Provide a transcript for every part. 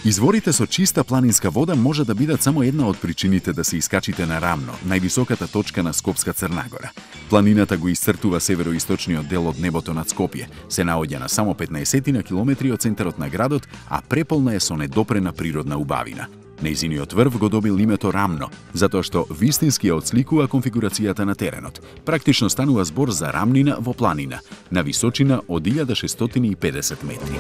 Изворите со чиста планинска вода може да бидат само една од причините да се искачите на Рамно, највисоката точка на Скопска Црна Гора. Планината го исцртува североисточниот дел од небото над Скопје, се наоѓа на само 15 на километри од центарот на градот, а преполна е со недопрена природна убавина. Нејзиниот врв го добил името Рамно, затоа што вистински ја отсликува конфигурацијата на теренот. Практично станува збор за рамнина во планина, на височина од 1650 метри.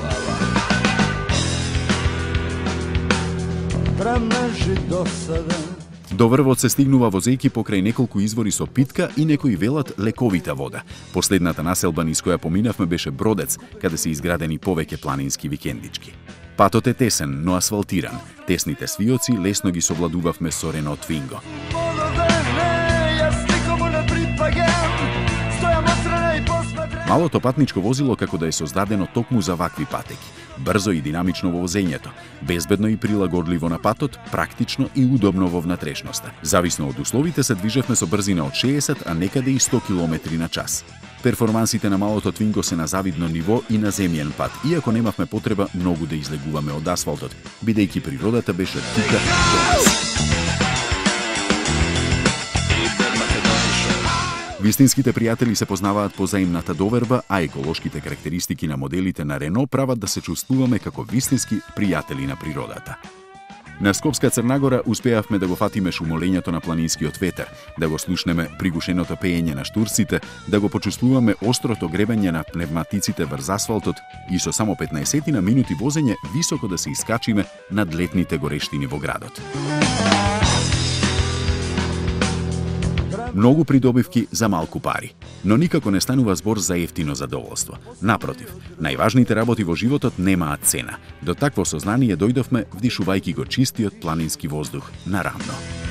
До врвот се стигнува возејќи покрај неколку извори со питка и некои велат лековита вода. Последната населба низ која поминавме беше Бродец, каде се изградени повеќе планински викендички. Патот е тесен, но асфалтиран. Тесните свиоци лесно ги совладувавме со Рено Твинго. Малото патничко возило како да е создадено токму за вакви патеки. Брзо и динамично во возењето, безбедно и прилагодливо на патот, практично и удобно во внатрешноста. Зависно од условите се движевме со брзина од 60, а некаде и 100 км на час. Перформансите на малото Твинго се на завидно ниво и на земјен пат, иако немавме потреба многу да излегуваме од асфалтот, бидејќи природата беше тука до нас. Вистинските пријатели се познаваат по заимната доверба, а еколошките карактеристики на моделите на Рено прават да се чувствуваме како вистински пријатели на природата. На Скопска Црна Гора успеавме да го фатиме шумолењето на планинскиот ветер, да го слушнеме пригушеното пеење на штурците, да го почувствуваме острото гребење на пневматиците врз асфалтот и со само 15 на минути возење високо да се искачиме над летните горештини во градот. Многу придобивки за малку пари, но никако не станува збор за ефтино задоволство. Напротив, најважните работи во животот немаат цена. До такво сознание дојдовме вдишувајќи го чистиот планински воздух на Рамно.